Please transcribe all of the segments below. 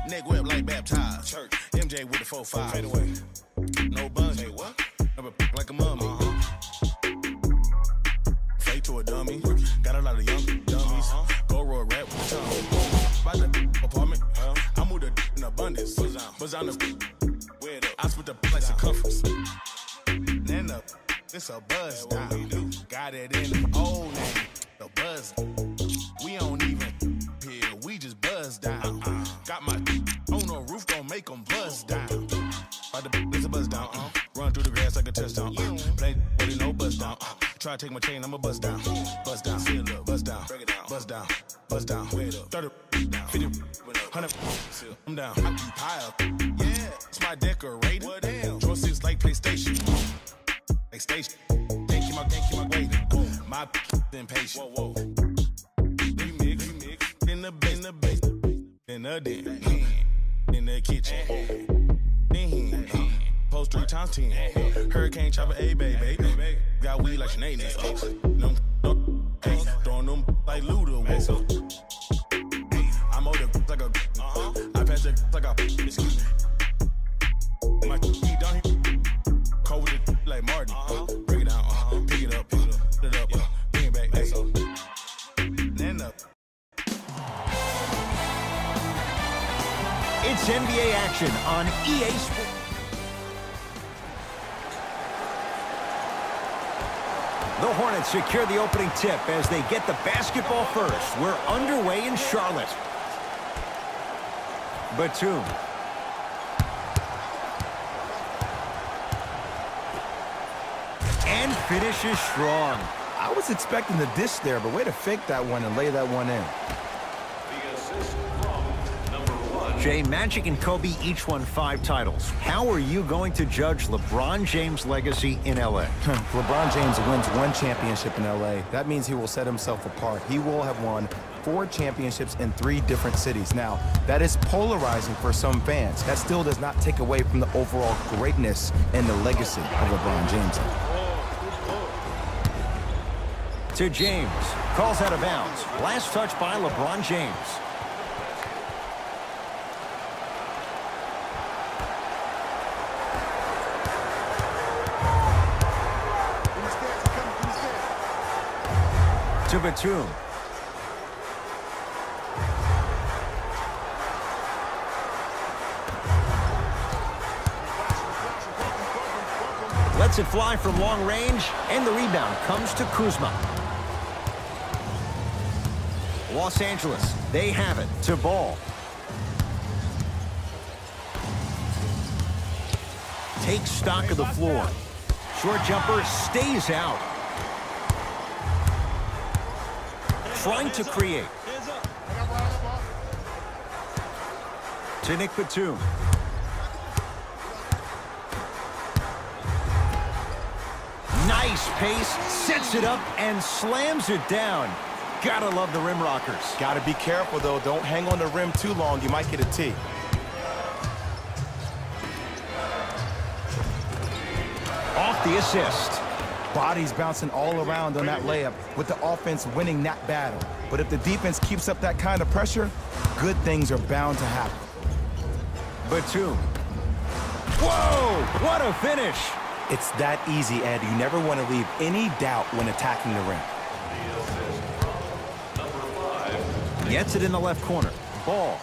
Neck whip like baptized. Church. MJ with the 4-5. Fade away. No buns. Hey, what? Like a mummy. Fade to a dummy. Got a lot of young dummies. Go roll rap with the tongue. By the apartment. I moved the in abundance. Buzz on the. I split the like circumference. Then up. It's a buzz down. Got it in the old name. The buzz. We don't even hear. We just buzz down. Got my on the roof. Don't make them buzz down. It's a buzz down. Run through the grass like a touchdown. Play with it, no buzz down. Try to take my chain, I'ma buzz down. Buzz down. Buzz down. Buzz down. Buzz down. 30, 50, 100. I'm down. I keep high up. Yeah, it's my decorator. What damn? Draw 6 like PlayStation. PlayStation. Can't keep my waiting. My impatient. Whoa. Remix. In the base. In the den. In the kitchen. Post 3 times 10. Hurricane chopper, a baby. Got weed like Sinead. Throwing them like Luda. I'm older like a. I pass it like a. Excuse me. My feet down here. Cold with it like Martin. Break it down. Pick it up. Put it up. Bring it back. Then up. It's NBA action on EA Sports. The Hornets secure the opening tip as they get the basketball first. We're underway in Charlotte. Batum. And finishes strong. I was expecting the dish there, but way to fake that one and lay that one in. Jay, Magic and Kobe each won 5 titles. How are you going to judge LeBron James' legacy in L.A.? LeBron James wins 1 championship in L.A. That means he will set himself apart. He will have won 4 championships in 3 different cities. Now, that is polarizing for some fans. That still does not take away from the overall greatness and the legacy of LeBron James. To James. Calls out of bounds. Last touch by LeBron James. To Batum. Lets it fly from long range, and the rebound comes to Kuzma. Los Angeles, they have it to Ball. Takes stock of the floor. Short jumper stays out. Trying to create. To Nick Batum. Nice pace, sets it up and slams it down. Gotta love the rim rockers. Gotta be careful though, don't hang on the rim too long, you might get a tee. Off the assist. Bodies bouncing all around on that layup with the offense winning that battle. But if the defense keeps up that kind of pressure, good things are bound to happen. Batum. Whoa, what a finish. It's that easy, Ed. You never want to leave any doubt when attacking the rim. Gets it in the left corner. Ball.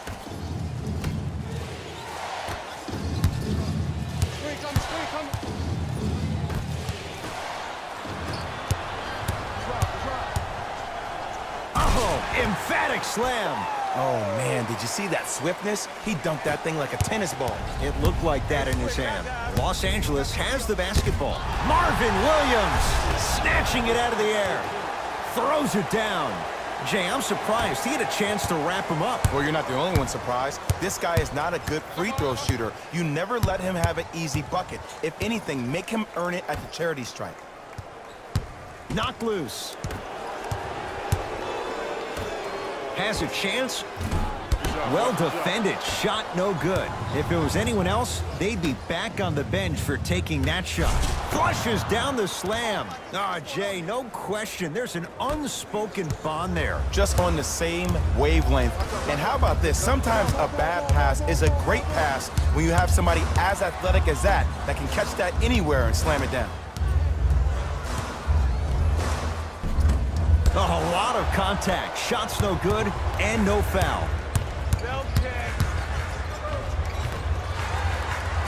Oh, emphatic slam. Oh, man, did you see that swiftness? He dunked that thing like a tennis ball. It looked like that in his hand. Los Angeles has the basketball. Marvin Williams snatching it out of the air. Throws it down. Jay, I'm surprised he had a chance to wrap him up. Well, you're not the only one surprised. This guy is not a good free throw shooter. You never let him have an easy bucket. If anything, make him earn it at the charity stripe. Knocked loose. Has a chance. Well defended. Shot no good. If it was anyone else, they'd be back on the bench for taking that shot. Flushes down the slam. Ah, Jay, no question. There's an unspoken bond there. Just on the same wavelength. And how about this? Sometimes a bad pass is a great pass when you have somebody as athletic as that can catch that anywhere and slam it down. A lot of contact. Shots no good and no foul.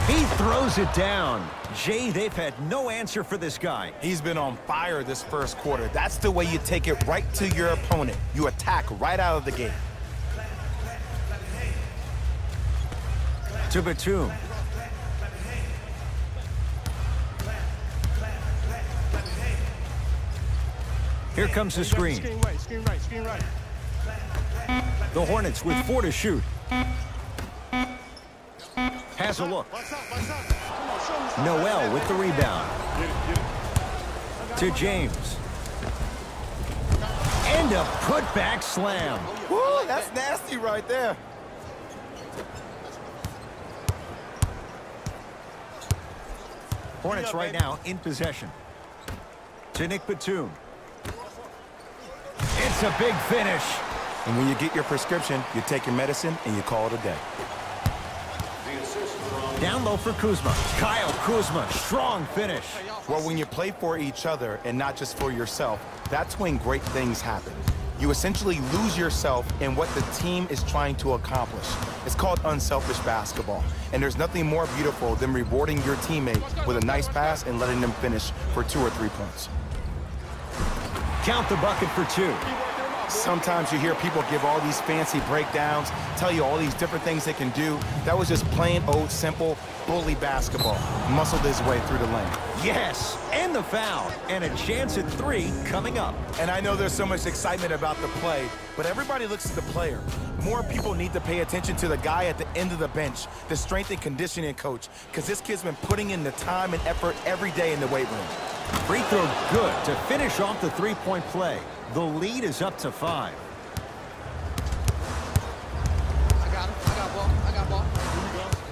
He throws it down. Jay, they've had no answer for this guy. He's been on fire this first quarter. That's the way you take it right to your opponent. You attack right out of the gate. To Batum. Here comes the screen. Screen right. The Hornets with 4 to shoot. Has a look. Noel with the rebound. To James. And a putback slam. Woo, that's nasty right there. Hornets right now in possession. To Nick Batum. It's a big finish. And when you get your prescription, you take your medicine and you call it a day. Down low for Kuzma. Kyle Kuzma, strong finish. Well, when you play for each other and not just for yourself, that's when great things happen. You essentially lose yourself in what the team is trying to accomplish. It's called unselfish basketball. And there's nothing more beautiful than rewarding your teammate with a nice pass and letting them finish for 2 or 3 points. Count the bucket for 2. Sometimes you hear people give all these fancy breakdowns, tell you all these different things they can do. That was just plain old simple bully basketball. Muscled his way through the lane. Yes, and the foul. And a chance at 3 coming up. And I know there's so much excitement about the play, but everybody looks at the player. More people need to pay attention to the guy at the end of the bench, the strength and conditioning coach, because this kid's been putting in the time and effort every day in the weight room. Free throw good to finish off the 3-point play. The lead is up to 5. I got ball.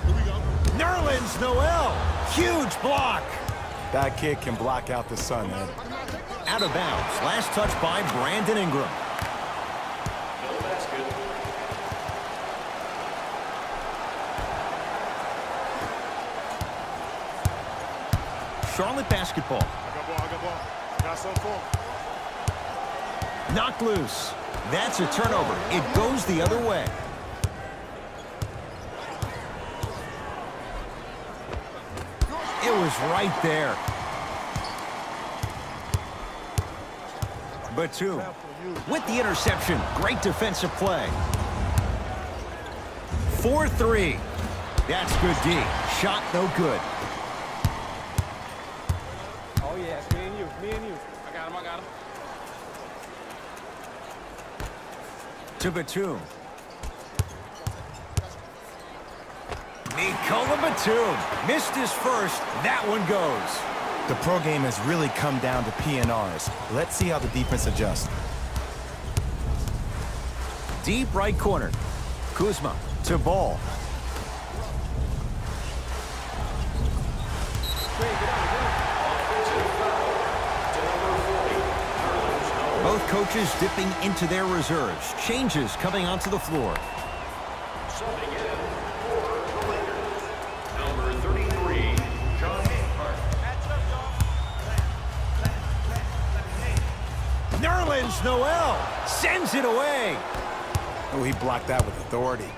Here we go. Nerlens Noel. Huge block. That kid can block out the sun, man. Out of bounds. Last touch by Brandon Ingram. Charlotte basketball. I got ball. Got some for him. Knocked loose. That's a turnover. It goes the other way. It was right there. Batum with the interception. Great defensive play. 4-3. That's good D. Shot no good. Oh, yeah, it's me and you. I got him. To Batum. Nikola Batum missed his first. That one goes. The pro game has really come down to PNRs. Let's see how the defense adjusts. Deep right corner. Kuzma to Ball. Both coaches dipping into their reserves. Changes coming onto the floor. Number 33, John Hart. Nerlens Noel sends it away. Oh, he blocked that with authority.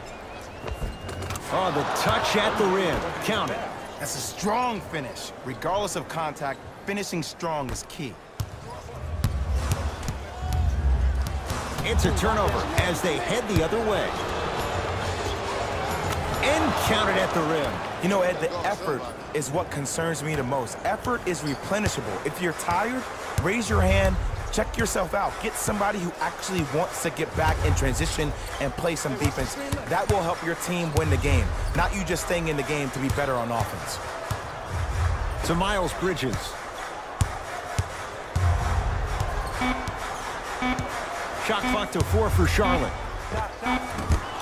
Oh, the touch at the rim. Count it. That's a strong finish. Regardless of contact, finishing strong is key. It's a turnover as they head the other way. And counted at the rim. You know, Ed, the effort is what concerns me the most. Effort is replenishable. If you're tired, raise your hand, check yourself out. Get somebody who actually wants to get back in transition and play some defense. That will help your team win the game, not you just staying in the game to be better on offense. To Miles Bridges. Shot clock to 4 for Charlotte.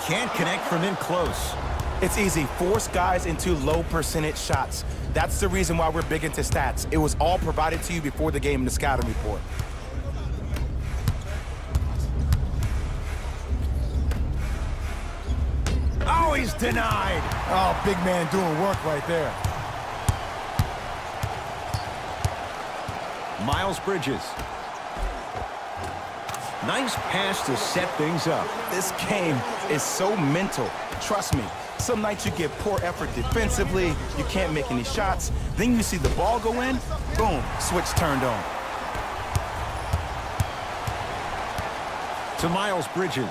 Can't connect from in close. It's easy. Force guys into low percentage shots. That's the reason why we're big into stats. It was all provided to you before the game in the scouting report. Oh, he's denied. Oh, big man doing work right there. Miles Bridges. Nice pass to set things up. This game is so mental. Trust me. Some nights you get poor effort defensively, you can't make any shots, then you see the ball go in, boom, switch turned on. To Miles Bridges.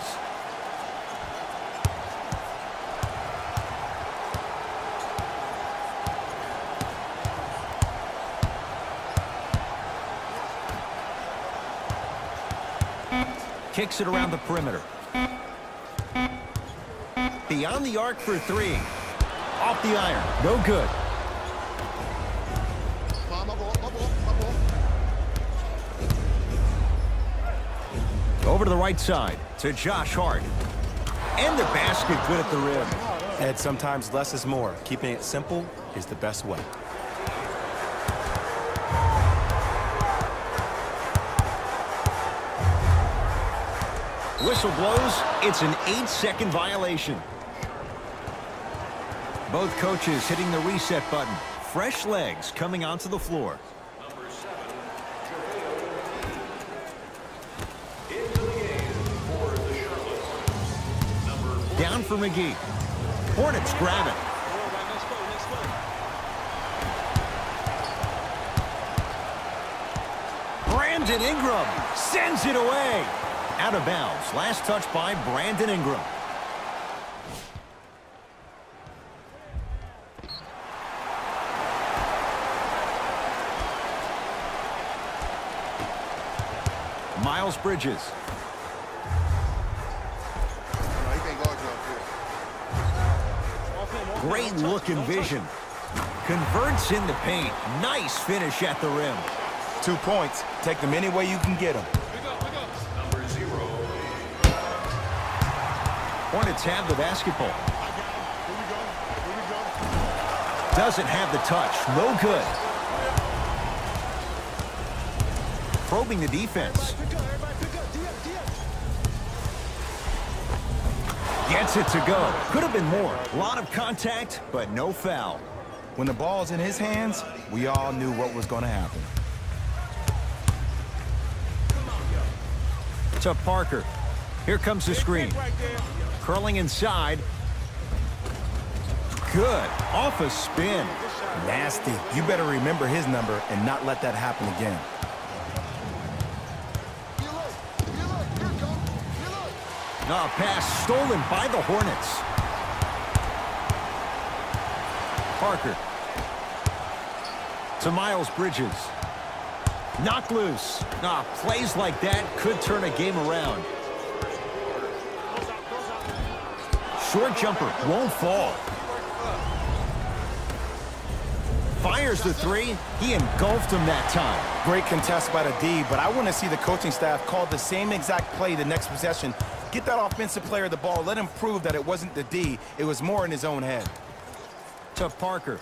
Kicks it around the perimeter. Beyond the arc for three. Off the iron. No good. Over to the right side to Josh Hart. And the basket good at the rim. Ed, sometimes less is more. Keeping it simple is the best way. Whistle blows. It's an 8-second violation. Both coaches hitting the reset button. Fresh legs coming onto the floor. Number 7, into the game for the Charlotte. Number 4. Down for McGee. Hornets grab it. Brandon Ingram sends it away. Out of bounds. Last touch by Brandon Ingram. Miles Bridges. Great look and vision. Converts in the paint. Nice finish at the rim. 2 points. Take them any way you can get them. Number 0. Hornets have the basketball. Doesn't have the touch. No good. Probing the defense. Gets it to go. Could have been more. A lot of contact, but no foul. When the ball's in his hands, we all knew what was going to happen. To Parker. Here comes the screen. Curling inside. Good. Off a spin. Nasty. You better remember his number and not let that happen again. A pass stolen by the Hornets. Parker. To Miles Bridges. Knocked loose. Plays like that could turn a game around. Short jumper won't fall. Fires the three. He engulfed him that time. Great contest by the D, but I want to see the coaching staff call the same exact play the next possession. Get that offensive player the ball. Let him prove that it wasn't the D. It was more in his own head. To Parker.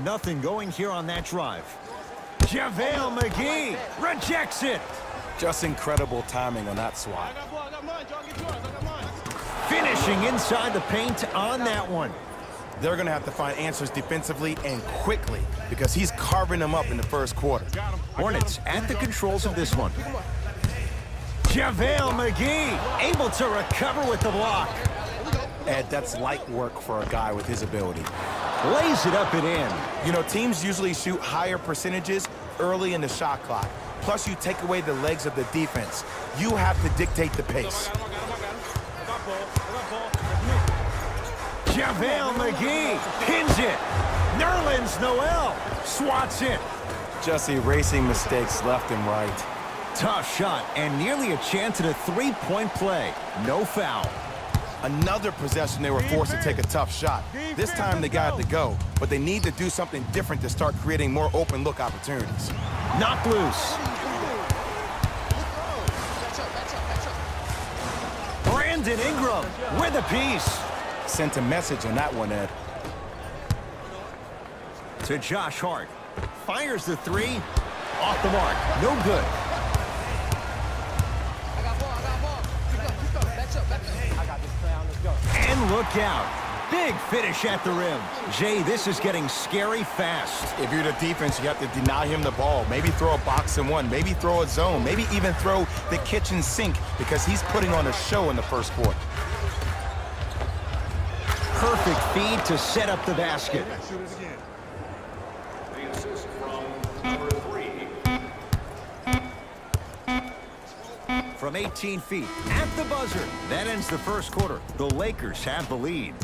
Nothing going here on that drive. JaVale McGee rejects it. Just incredible timing on that swat. Finishing inside the paint on that one. They're going to have to find answers defensively and quickly because he's carving them up in the first quarter. Hornets at the controls of this one. JaVale McGee able to recover with the block. Ed, that's light work for a guy with his ability. Lays it up and in. You know, teams usually shoot higher percentages early in the shot clock. Plus, you take away the legs of the defense. You have to dictate the pace. JaVale McGee pins it. Nerlens Noel swats it. Just erasing mistakes left and right. Tough shot and nearly a chance at a three-point play. No foul. Another possession they were forced to take a tough shot. This time they got it to go, but they need to do something different to start creating more open look opportunities. Knocked loose. Brandon Ingram with a piece. Sent a message on that one, Ed. To Josh Hart. Fires the three. Off the mark. No good. And look out. Big finish at the rim. Jay, this is getting scary fast. If you're the defense, you have to deny him the ball. Maybe throw a box and one. Maybe throw a zone. Maybe even throw the kitchen sink because he's putting on a show in the first quarter. Perfect feed to set up the basket. The assist from number 3. From 18 feet at the buzzer. That ends the first quarter. The Lakers have the lead.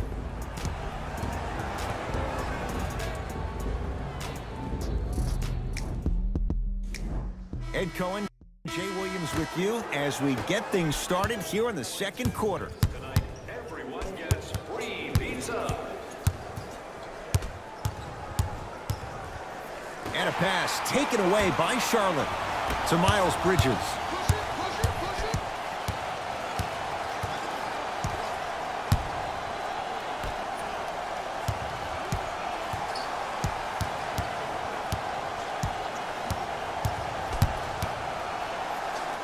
Ed Cohen, Jay Williams with you as we get things started here in the second quarter. Tonight, everyone gets free pizza. And a pass taken away by Charlotte to Miles Bridges.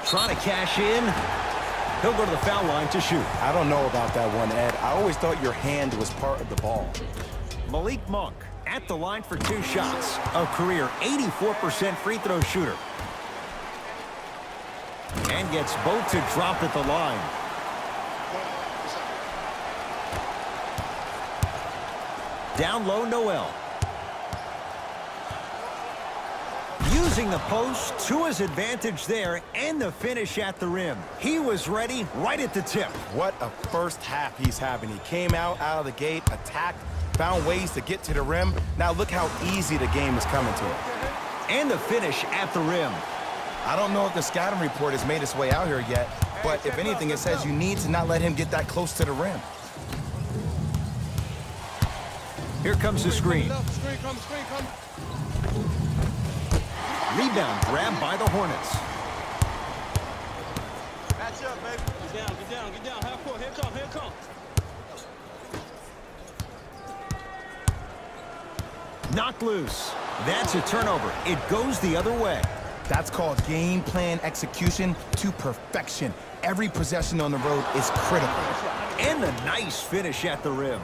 Trying to cash in. He'll go to the foul line to shoot. I don't know about that one, Ed. I always thought your hand was part of the ball. Malik Monk at the line for 2 shots. A career 84% free throw shooter. And gets both to drop at the line. Down low, Noel. Using the post to his advantage there and the finish at the rim. He was ready right at the tip. What a first half he's having. He came out of the gate, attacked, found ways to get to the rim. Now look how easy the game is coming to him. And the finish at the rim. I don't know if the scouting report has made its way out here yet, but if anything, it says you need to not let him get that close to the rim. Here comes the screen. Rebound grab by the Hornets. Match up, baby. Get down. Half court. Here come. Knocked loose. That's a turnover. It goes the other way. That's called game plan execution to perfection. Every possession on the road is critical. And a nice finish at the rim.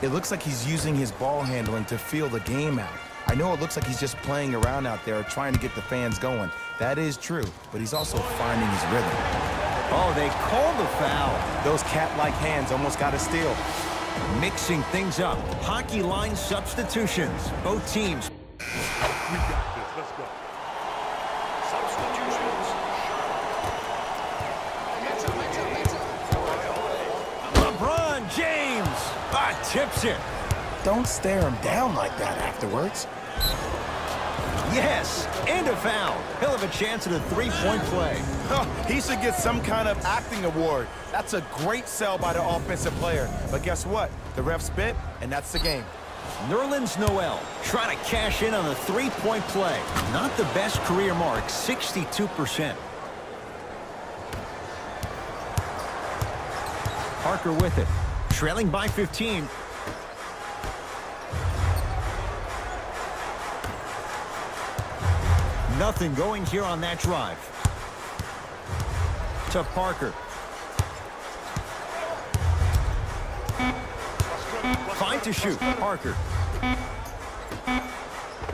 It looks like he's using his ball handling to feel the game out. I know it looks like he's just playing around out there trying to get the fans going. That is true, but he's also finding his rhythm. Oh, they called the foul. Those cat-like hands almost got a steal. Mixing things up. Hockey line substitutions. Both teams. We got this. Let's go. Substitutions. LeBron James. Tips it. Don't stare him down like that afterwards. Yes, and a foul. He'll have a chance at a three-point play. He should get some kind of acting award. That's a great sell by the offensive player. But guess what? The ref spit, and that's the game. Nerlens Noel trying to cash in on a three-point play. Not the best career mark, 62%. Parker with it. Trailing by 15. Nothing going here on that drive. To Parker. Fine to shoot. Parker.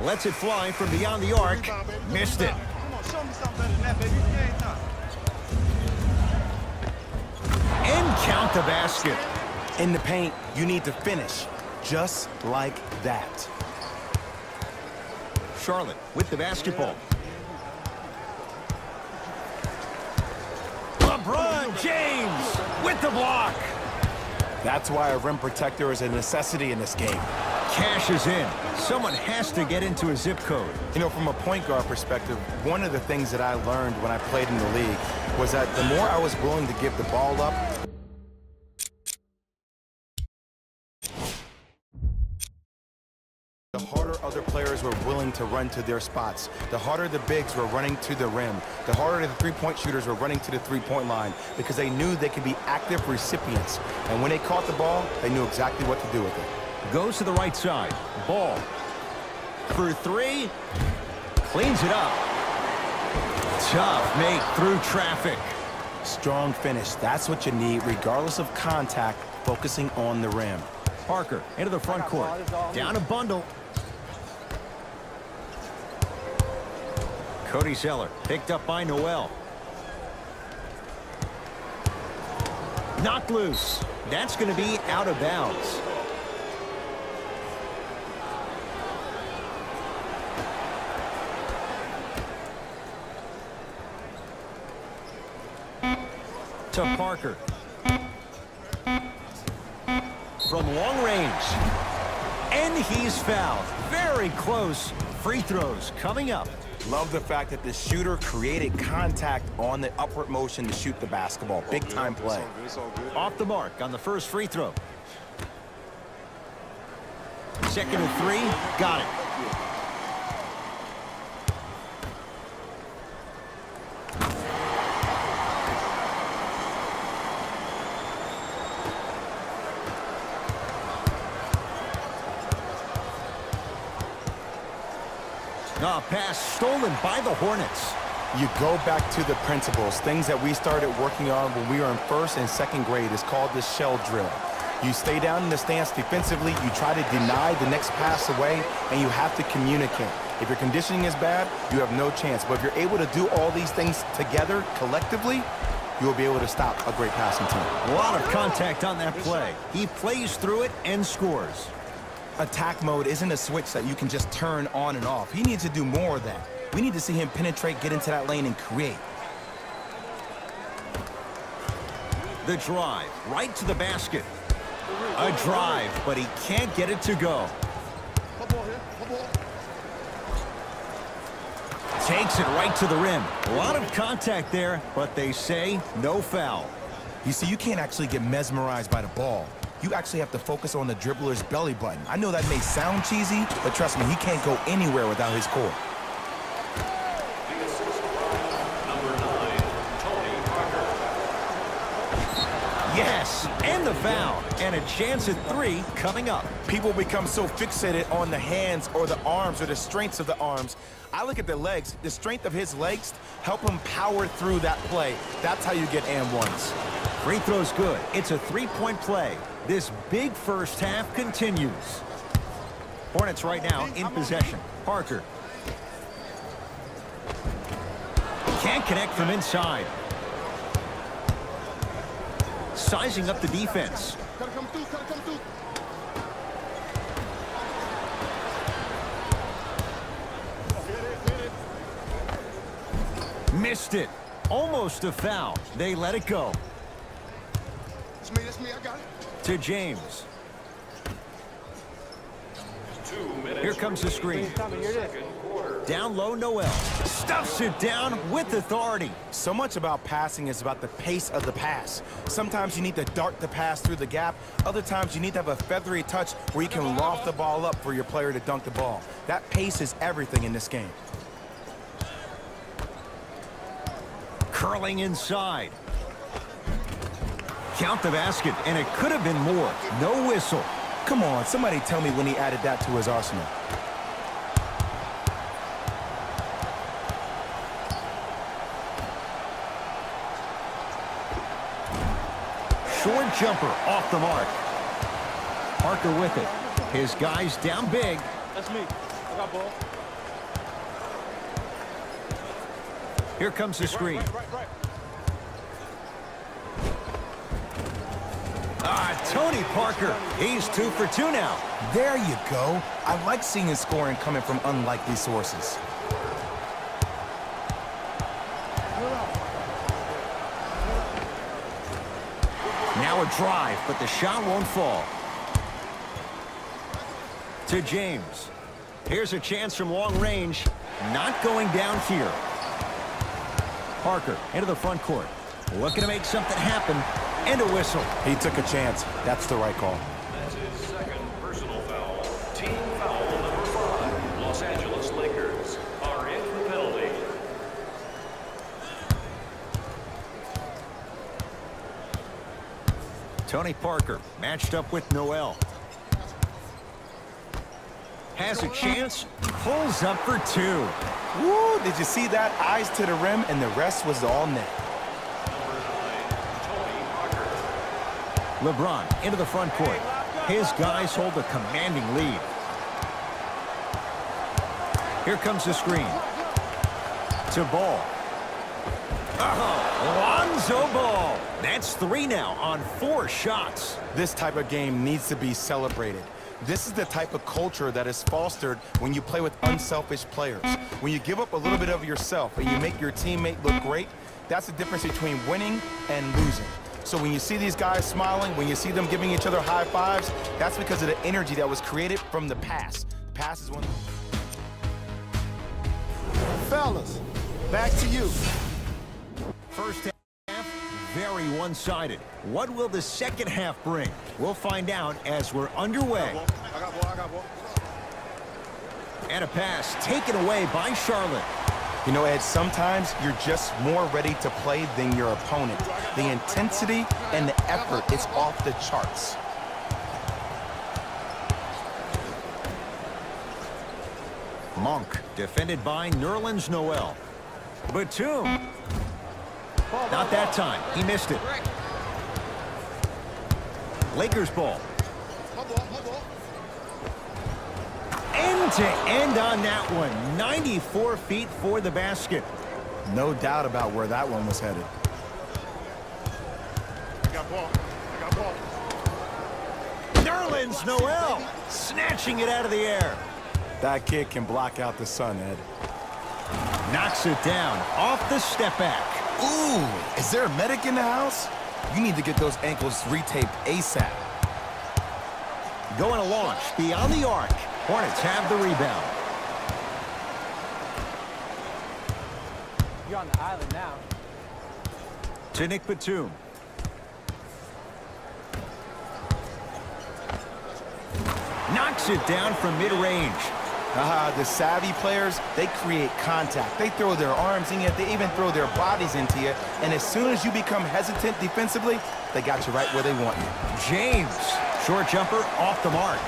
Lets it fly from beyond the arc. Missed it. And count the basket. In the paint, you need to finish just like that. Charlotte with the basketball. LeBron James with the block. That's why a rim protector is a necessity in this game. Cashes in. Someone has to get into a zip code. You know, from a point guard perspective, one of the things that I learned when I played in the league was that the more I was willing to give the ball up, the harder other players were willing to run to their spots. The harder the bigs were running to the rim. The harder the three-point shooters were running to the three-point line because they knew they could be active recipients. And when they caught the ball, they knew exactly what to do with it. Goes to the right side. Ball. For three. Cleans it up. Tough make through traffic. Strong finish. That's what you need, regardless of contact, focusing on the rim. Parker into the front court. Down a bundle. Cody Zeller picked up by Noel. Knocked loose. That's going to be out of bounds. To Parker. From long range. And he's fouled. Very close. Free throws coming up. Love the fact that the shooter created contact on the upward motion to shoot the basketball. Big time play. Off the mark on the first free throw. Second and three. Got it. Pass stolen by the Hornets. You go back to the principles, things that we started working on when we were in first and second grade. Is called the shell drill. You stay down in the stance defensively, you try to deny the next pass away, and you have to communicate. If your conditioning is bad, you have no chance. But if you're able to do all these things together, collectively, you'll be able to stop a great passing team. A lot of contact on that play. He plays through it and scores. Attack mode isn't a switch that you can just turn on and off. He needs to do more of that. We need to see him penetrate, get into that lane, and create. The drive, right to the basket. A drive, but he can't get it to go. Takes it right to the rim. A lot of contact there, but they say no foul. You see, you can't actually get mesmerized by the ball. You actually have to focus on the dribbler's belly button. I know that may sound cheesy, but trust me, he can't go anywhere without his core. Yes, and the foul, and a chance at three coming up. People become so fixated on the hands or the arms or the strengths of the arms. I look at the legs. The strength of his legs help him power through that play. That's how you get and ones. Free throw's good. It's a three-point play. This big first half continues. Hornets right now in possession. Parker. Can't connect from inside. Sizing up the defense. Missed it. Almost a foul. They let it go. That's me, I got it. To James. Here comes the screen. Down low, Noel. Stuffs it down with authority. So much about passing is about the pace of the pass. Sometimes you need to dart the pass through the gap. Other times you need to have a feathery touch where you can loft the ball up for your player to dunk the ball. That pace is everything in this game. Curling inside. Count the basket, and it could have been more. No whistle. Come on, somebody tell me when he added that to his arsenal. Short jumper off the mark. Parker with it. His guys down big. That's me. I got ball. Here comes the screen. Right. Tony Parker. He's 2 for 2 now. There you go. I like seeing his scoring coming from unlikely sources. Now a drive, but the shot won't fall. To James. Here's a chance from long range. Not going down here. Parker into the front court. Looking to make something happen. And a whistle. He took a chance. That's the right call. That's his second personal foul. Team foul number 5. Tony Parker matched up with Noel. Has a chance, pulls up for two. Woo, did you see that? Eyes to the rim, and the rest was all net. LeBron into the front court. His guys hold a commanding lead. Here comes the screen. To Ball. Lonzo Ball. That's 3 now on 4 shots. This type of game needs to be celebrated. This is the type of culture that is fostered when you play with unselfish players. When you give up a little bit of yourself and you make your teammate look great, that's the difference between winning and losing. So when you see these guys smiling, when you see them giving each other high fives, that's because of the energy that was created from the pass. The pass is one. Fellas, back to you. First half, very one-sided. What will the second half bring? We'll find out as we're underway. I got ball. And a pass taken away by Charlotte. You know, Ed, sometimes you're just more ready to play than your opponent. The intensity and the effort is off the charts. Monk, defended by Nerlens Noel. Batum. Not that time. He missed it. Lakers ball. End to end on that one. 94 feet for the basket. No doubt about where that one was headed. I got ball. Nerlens Noel snatching it out of the air. That kid can block out the sun, Ed. Knocks it down off the step back. Ooh, is there a medic in the house? You need to get those ankles retaped ASAP. Going to launch beyond the arc. Hornets have the rebound. You're on the island now. To Nick Batum. Knocks it down from mid-range. The savvy players, they create contact. They throw their arms in you. They even throw their bodies into you. And as soon as you become hesitant defensively, they got you right where they want you. James. Short jumper off the mark.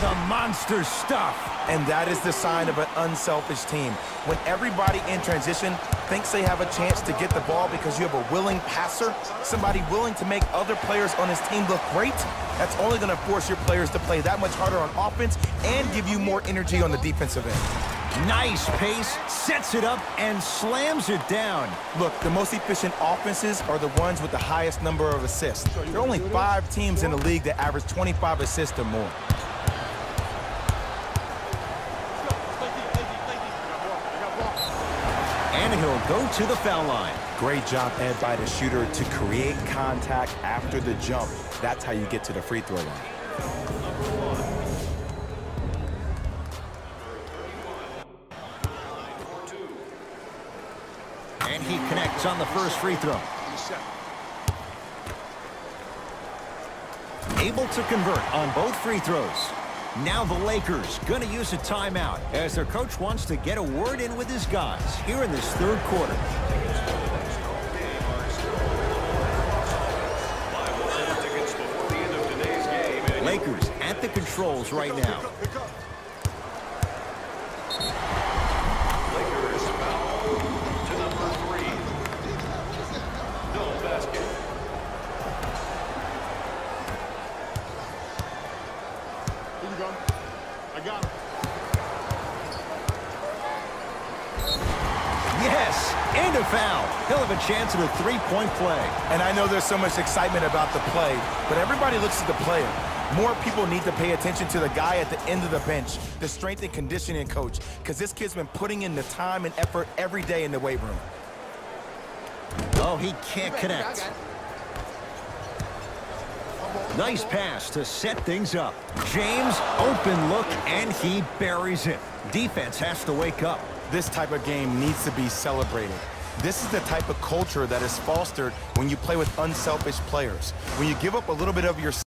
The monster stuff. And that is the sign of an unselfish team. When everybody in transition thinks they have a chance to get the ball because you have a willing passer, somebody willing to make other players on his team look great, that's only going to force your players to play that much harder on offense and give you more energy on the defensive end. Nice pace, sets it up, and slams it down. Look, the most efficient offenses are the ones with the highest number of assists. There are only 5 teams in the league that average 25 assists or more. And he'll go to the foul line. Great job, Ed, by the shooter to create contact after the jump. That's how you get to the free throw line. And he connects on the first free throw. Able to convert on both free throws. Now the Lakers going to use a timeout as their coach wants to get a word in with his guys here in this third quarter. Lakers at the controls right now. Lakers foul to number 3. No basket. Here you go. I got him. Yes, and a foul. He'll have a chance at a three-point play. And I know there's so much excitement about the play, but everybody looks at the player. More people need to pay attention to the guy at the end of the bench, the strength and conditioning coach, because this kid's been putting in the time and effort every day in the weight room. Oh, he can't connect. Nice pass to set things up. James, open look, and he buries it. Defense has to wake up. This type of game needs to be celebrated. This is the type of culture that is fostered when you play with unselfish players. When you give up a little bit of yourself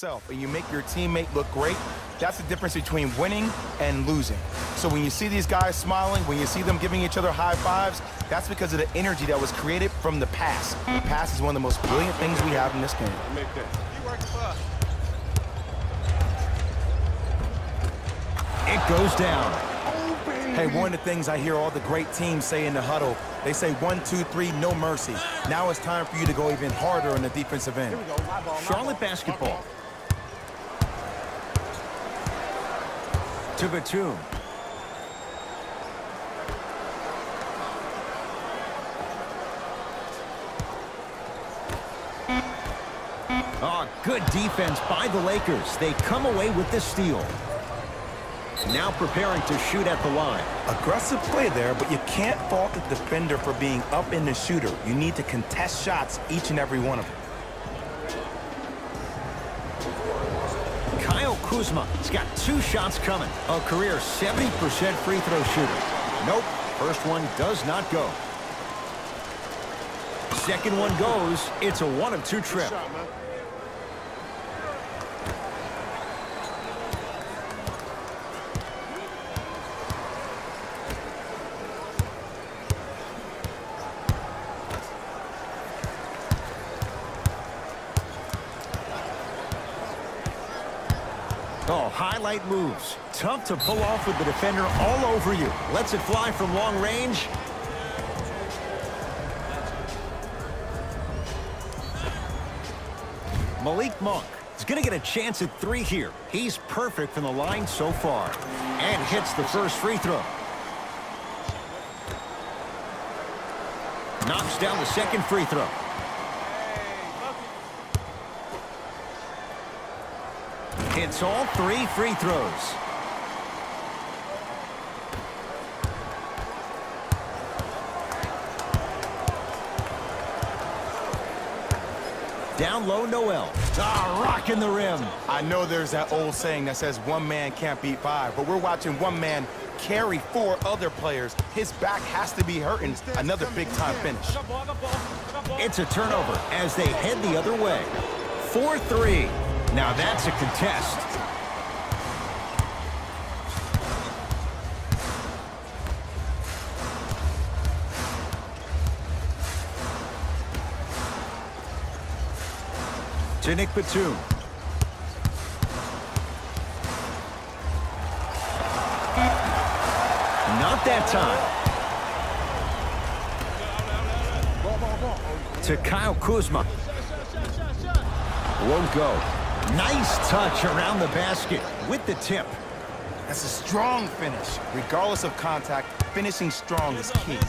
yourself and you make your teammate look great, that's the difference between winning and losing. So when you see these guys smiling, when you see them giving each other high fives, that's because of the energy that was created from the pass. The pass is one of the most brilliant things we have in this game. It goes down. Hey, one of the things I hear all the great teams say in the huddle, they say 1, 2, 3, no mercy. Now it's time for you to go even harder on the defensive end. Charlotte basketball. To Batum. Oh, good defense by the Lakers. They come away with the steal. Now preparing to shoot at the line. Aggressive play there, but you can't fault the defender for being up in the shooter. You need to contest shots, each and every one of them. Kyle Kuzma has got 2 shots coming. A career 70% free throw shooter. Nope, first one does not go. Second one goes. It's a 1 of 2 trip. Oh, highlight moves. Tough to pull off with the defender all over you. Lets it fly from long range. Malik Monk is going to get a chance at 3 here. He's perfect from the line so far. And hits the first free throw. Knocks down the second free throw. Hits all 3 free throws. Down low, Noel. Rocking the rim. I know there's that old saying that says 1 man can't beat 5, but we're watching 1 man carry 4 other players. His back has to be hurting. Another big-time finish. It's a turnover as they head the other way. 4-3. Now that's a contest. To Nick Batum. Not that time. To Kyle Kuzma. Won't go. Nice touch around the basket with the tip. That's a strong finish. Regardless of contact, finishing strong is key.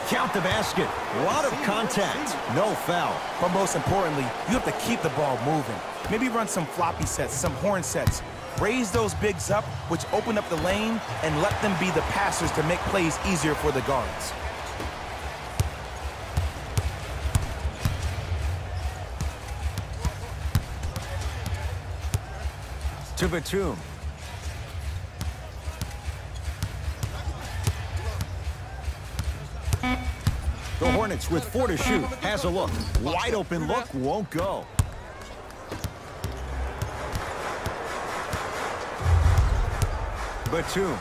Count the basket. A lot of contact. No foul. But most importantly, you have to keep the ball moving. Maybe run some floppy sets, some horn sets. Raise those bigs up, which open up the lane, and let them be the passers to make plays easier for the guards. To Batum. The Hornets with 4 to shoot. Has a look. Wide open look. Won't go. Batum.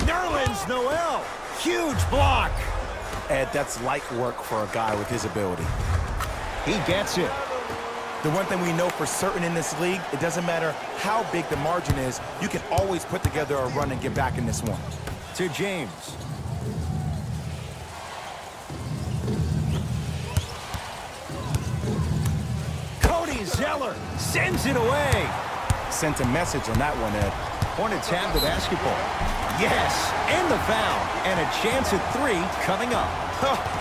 Nerlens Noel. Huge block. Ed, that's light work for a guy with his ability. He gets it. The one thing we know for certain in this league, it doesn't matter how big the margin is, you can always put together a run and get back in this one. To James. Cody Zeller sends it away. Sent a message on that one, Ed. Hornets have the basketball. Yes, and the foul. And a chance at 3 coming up.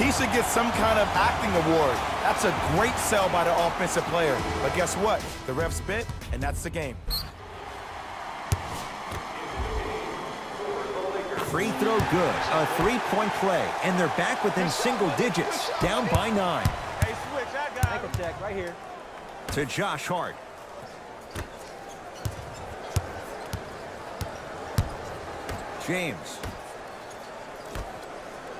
He should get some kind of acting award. That's a great sell by the offensive player. But guess what? The refs bit, and that's the game. Free throw good. A 3-point play. And they're back within single digits. Down by 9. Hey, switch, I got him. Ankle check right here. To Josh Hart. James.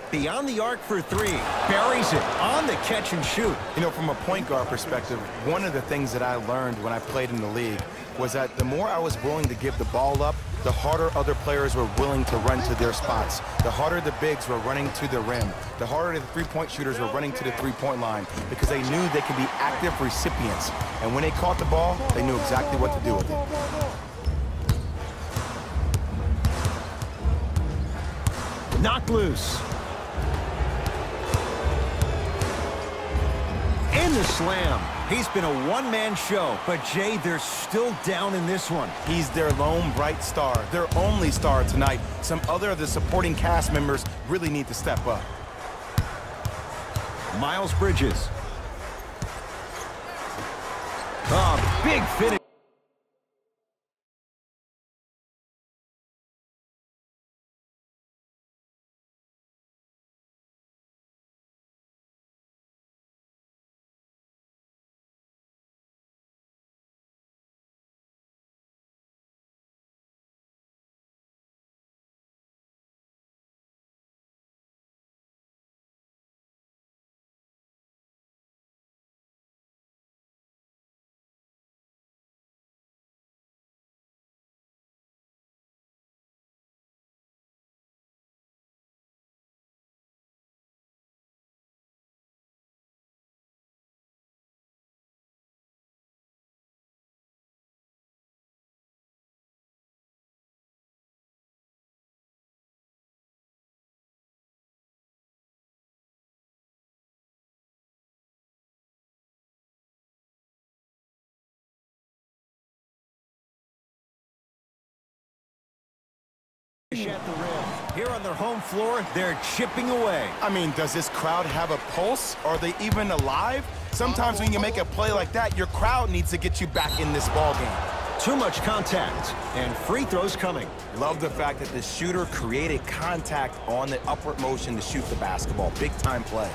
Beyond the arc for three. Buries it on the catch and shoot. You know, from a point guard perspective, one of the things that I learned when I played in the league was that the more I was willing to give the ball up, the harder other players were willing to run to their spots. The harder the bigs were running to the rim. The harder the three-point shooters were running to the three-point line because they knew they could be active recipients. And when they caught the ball, they knew exactly what to do with it. Knocked loose. In the slam. He's been a one-man show, but Jay, they're still down in this one. He's their lone bright star, their only star tonight. Some other of the supporting cast members really need to step up. Miles Bridges. Oh, big finish. At the rim. Here on their home floor, they're chipping away. I mean, does this crowd have a pulse? Are they even alive? Sometimes when you make a play like that, your crowd needs to get you back in this ball game. Too much contact, and free throws coming. Love the fact that the shooter created contact on the upward motion to shoot the basketball. Big time play.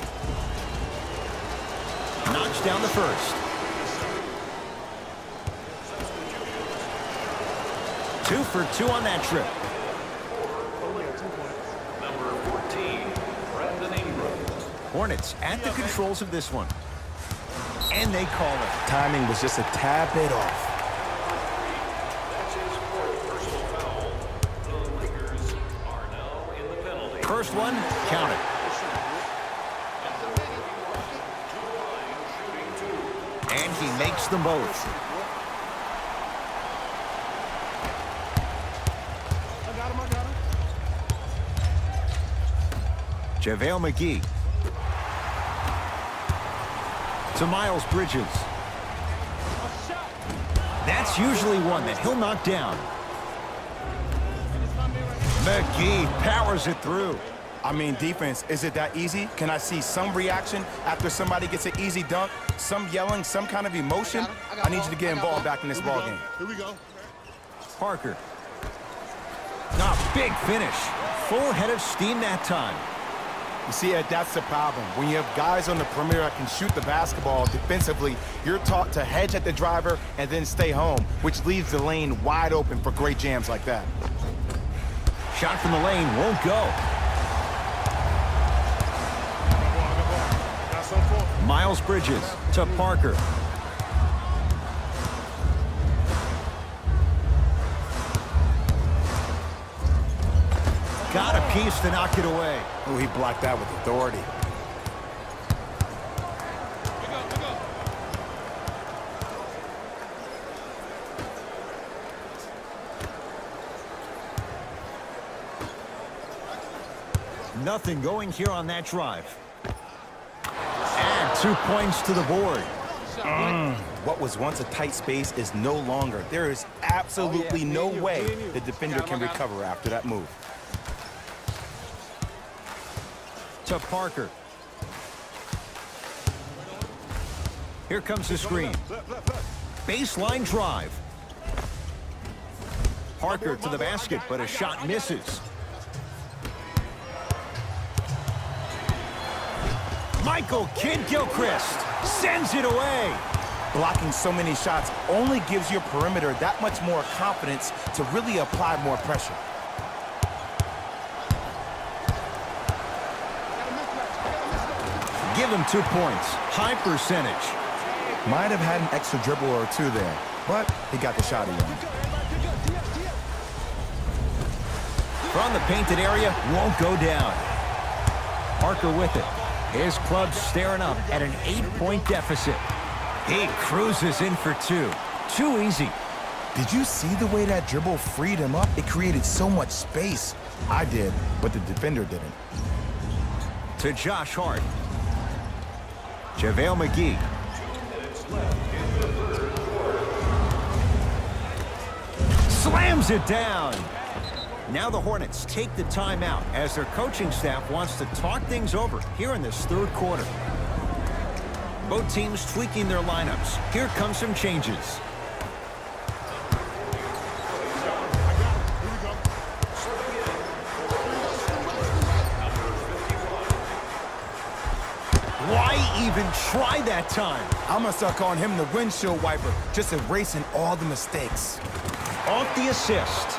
Knocks down the first. 2 for 2 on that trip. Hornets at the controls of this one. And they call it. Timing was just a tad bit off. That's his fourth personal foul. The Lakers are now in the penalty. First one, count it. And he makes them both. I got him. JaVale McGee. To Miles Bridges. That's usually one that he'll knock down. McGee powers it through. I mean, defense, is it that easy? Can I see some reaction after somebody gets an easy dunk? Some yelling, some kind of emotion? I need you to get involved back in this ball game. Here we go. Parker. Big finish. Full head of steam that time. You see, Ed, that's the problem. When you have guys on the perimeter that can shoot the basketball defensively, you're taught to hedge at the driver and then stay home, which leaves the lane wide open for great jams like that. Shot from the lane won't go. Got some for. Miles Bridges to Parker. Got a piece to knock it away. Oh, he blocked that with authority. Nothing going here on that drive. And 2 points to the board. What was once a tight space is no longer. There is absolutely no way the defender can recover after that move. To Parker. Here comes the screen. Baseline drive. Parker to the basket, but a shot misses. Michael Kidd-Gilchrist sends it away. Blocking so many shots only gives your perimeter that much more confidence to really apply more pressure. give him 2 points. High percentage. Might have had an extra dribble or two there, but he got the shot he wanted. From the painted area, won't go down. Parker with it. His club staring up at an 8-point deficit. He cruises in for 2. Too easy. Did you see the way that dribble freed him up? It created so much space. I did, but the defender didn't. To Josh Hart. JaVale McGee. Slams it down. Now the Hornets take the timeout as their coaching staff wants to talk things over here in this 3rd quarter. Both teams tweaking their lineups. Here come some changes. Why even try that time? I'm going to start calling him the windshield wiper, just erasing all the mistakes. Off the assist.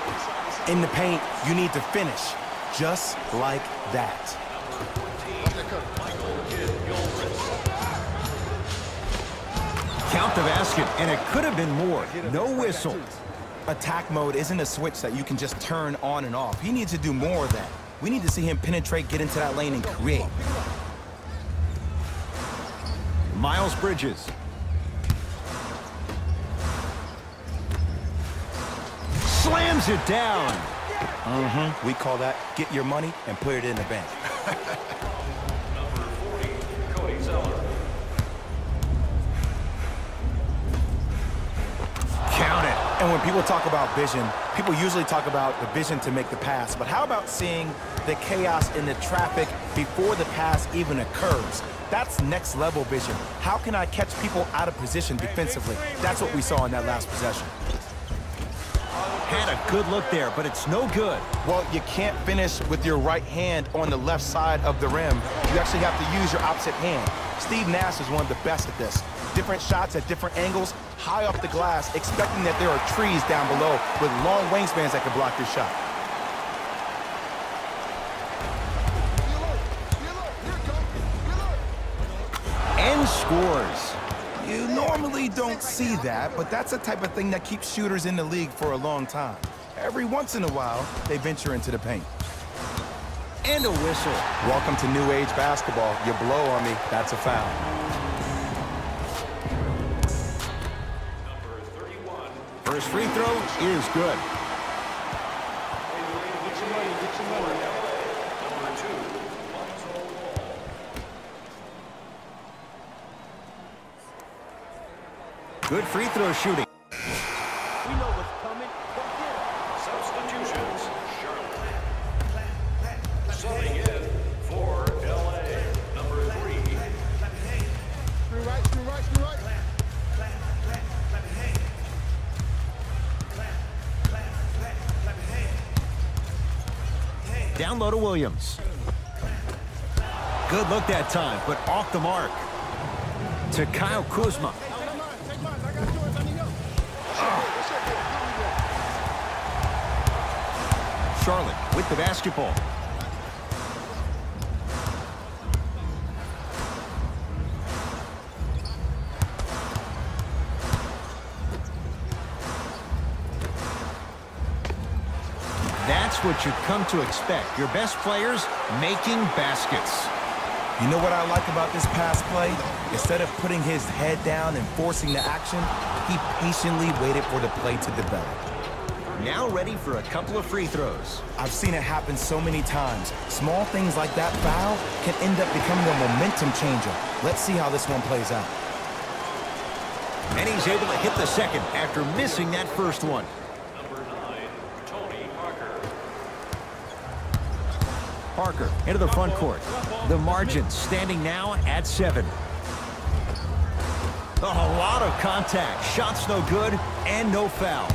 In the paint, you need to finish, just like that. Count the basket, and it could have been more. No whistle. Attack mode isn't a switch that you can just turn on and off. He needs to do more of that. We need to see him penetrate, get into that lane, and create. Miles Bridges. Slams it down. We call that get your money and put it in the bank. Number 40, Cody Zeller. Count it. And when people talk about vision, people usually talk about the vision to make the pass. But how about seeing the chaos in the traffic before the pass even occurs? That's next level vision. How can I catch people out of position defensively? That's what we saw in that last possession. Had a good look there, but it's no good. Well, you can't finish with your right hand on the left side of the rim. You actually have to use your opposite hand. Steve Nash is one of the best at this. Different shots at different angles, high off the glass, expecting that there are trees down below with long wingspans that can block your shot. And scores. You normally don't see that, but that's the type of thing that keeps shooters in the league for a long time. Every once in a while, they venture into the paint. And a whistle. Welcome to new age basketball. You blow on me, that's a foul. Number 31. First free throw is good. Get your money, get your money. Number 2, Lonzo Ball. Good free throw shooting. We know what's coming. Go get it. Substitutions, Charlotte. Subbing in for LA, number 3. Screw right, screw right, screw right. Down low to Williams. Good look that time, but off the mark. To Kyle Kuzma. Take mine, I got yours, I need yours. Charlotte with the basketball. That's what you've come to expect. Your best players making baskets. You know what I like about this pass play? Instead of putting his head down and forcing the action, he patiently waited for the play to develop. Now ready for a couple of free throws. I've seen it happen so many times. Small things like that foul can end up becoming a momentum changer. Let's see how this one plays out. And he's able to hit the second after missing that first one. Number 9, Tony Parker. Parker into the front court. The margin standing now at 7. A lot of contact. Shots no good and no foul.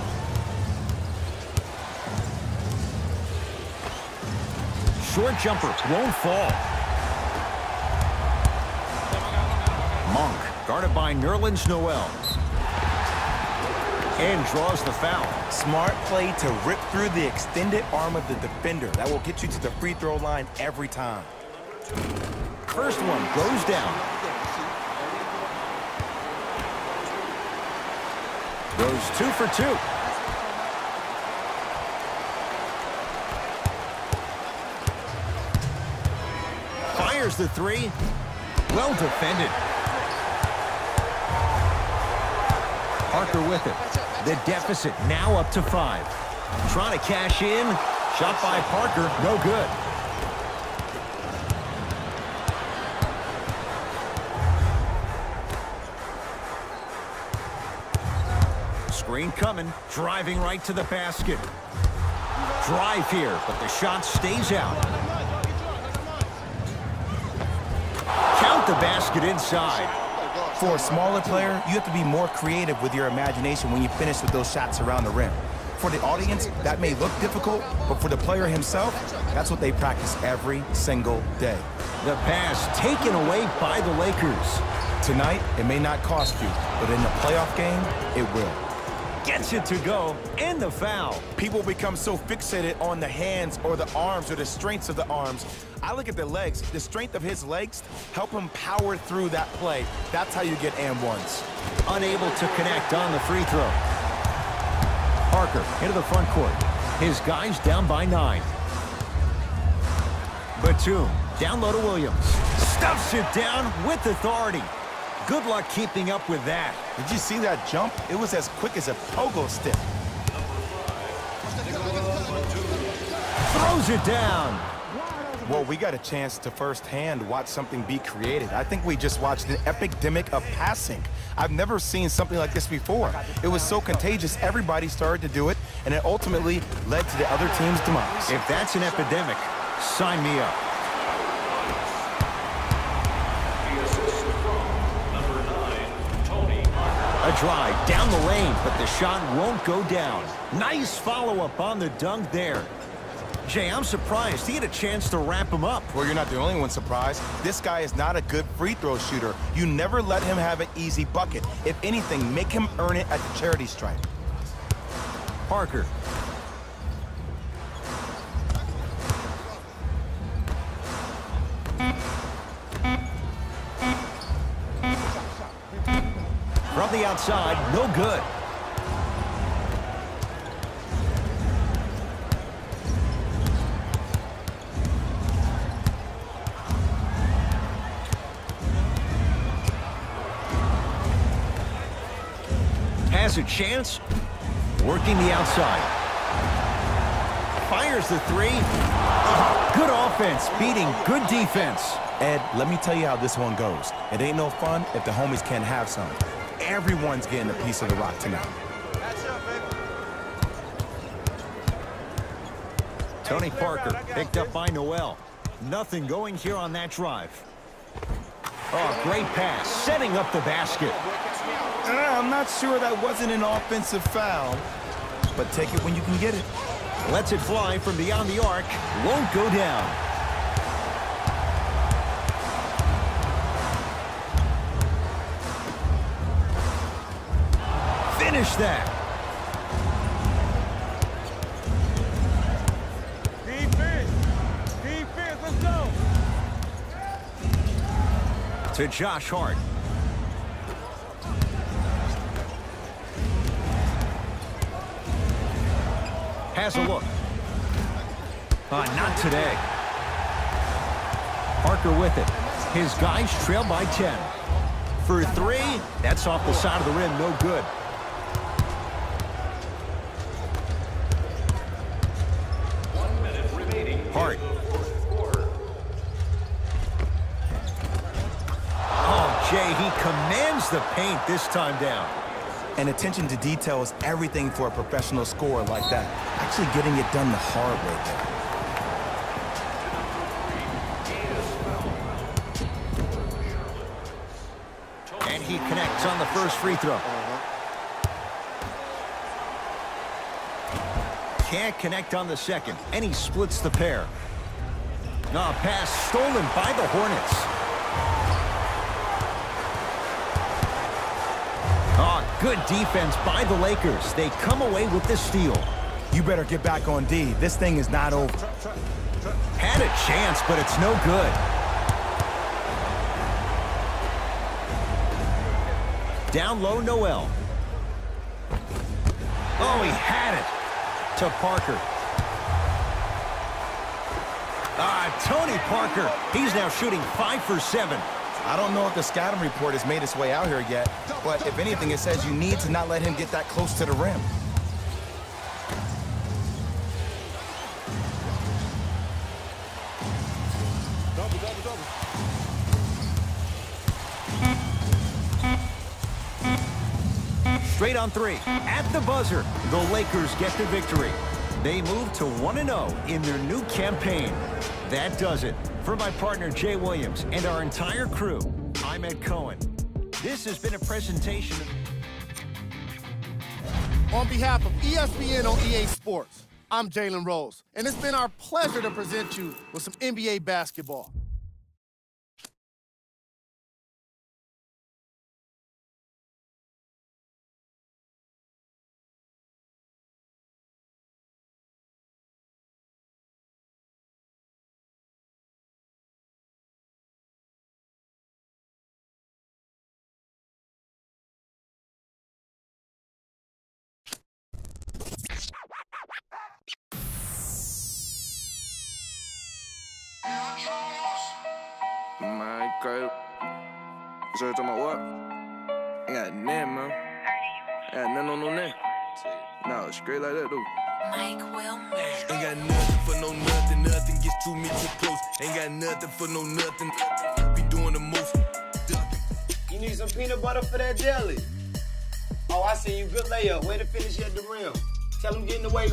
Short jumper won't fall. Monk guarded by Nerlens Noel. And draws the foul. Smart play to rip through the extended arm of the defender. That will get you to the free throw line every time. First one goes down. Goes 2 for 2. Fires the three. Well defended. Parker with it. The deficit now up to 5. Trying to cash in. Shot by Parker. No good. Screen coming. Driving right to the basket. Drive here, but the shot stays out. Count the basket inside. For a smaller player, you have to be more creative with your imagination when you finish with those shots around the rim. For the audience, that may look difficult, but for the player himself, that's what they practice every single day. The pass taken away by the Lakers. Tonight, it may not cost you, but in the playoff game, it will. Gets it to go, and the foul. People become so fixated on the hands or the arms or the strengths of the arms. I look at the legs. The strength of his legs help him power through that play. That's how you get and ones. Unable to connect on the free throw. Parker into the front court. His guys down by 9. Batum down low to Williams. Stuffs it down with authority. Good luck keeping up with that. Did you see that jump? It was as quick as a pogo stick. Throws it down. Well, we got a chance to firsthand watch something be created. I think we just watched an epidemic of passing. I've never seen something like this before. It was so contagious, everybody started to do it, and it ultimately led to the other team's demise. If that's an epidemic, sign me up. A drive down the lane, but the shot won't go down. Nice follow-up on the dunk there. Jay, I'm surprised he had a chance to wrap him up. Well, you're not the only one surprised. This guy is not a good free throw shooter. You never let him have an easy bucket. If anything, make him earn it at the charity stripe. Parker. From the outside, no good. Has a chance. Working the outside. Fires the three. Good offense, beating good defense. Ed, let me tell you how this one goes. It ain't no fun if the homies can't have some. Everyone's getting a piece of the rock tonight. Tony Parker picked up by Noel. Nothing going here on that drive. Oh, great pass, setting up the basket. I'm not sure that wasn't an offensive foul, but take it when you can get it. Lets it fly from beyond the arc. Won't go down. Finish that. Defense, let's go. To Josh Hart. Has a look. Not today. Parker with it. His guys trail by 10. For 3, that's off the side of the rim, no good. Hart. Oh, Jay, he commands the paint this time down. And attention to detail is everything for a professional scorer like that. Actually getting it done the hard way there. And he connects on the first free throw. Can't connect on the second, and he splits the pair. A pass stolen by the Hornets. Good defense by the Lakers. They come away with the steal. You better get back on D. This thing is not over. Had a chance, but it's no good. Down low, Noel. Oh, he had it. To Parker. Tony Parker. He's now shooting 5 for 7. I don't know if the scouting report has made its way out here yet, but if anything, it says you need to not let him get that close to the rim. Double, double, double. Straight on 3. At the buzzer, the Lakers get the victory. They move to 1-0 in their new campaign. That does it. For my partner, Jay Williams, and our entire crew, I'm Ed Cohen. This has been a presentation of... On behalf of ESPN on EA Sports, I'm Jalen Rose, and it's been our pleasure to present you with some NBA basketball. My girl. So you talking about what? I got nothing, man. I got nothing on no name. No, straight like that, dude. Mike Wilmer. Ain't got nothing for no nothing. Nothing gets to me too close. Ain't got nothing for no nothing. Be doing the most. You need some peanut butter for that jelly. Oh, I see you. Good layup. Way to finish at the rim. Tell him get in the way.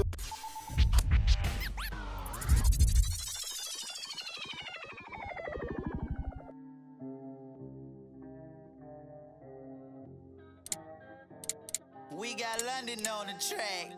We got London on the track.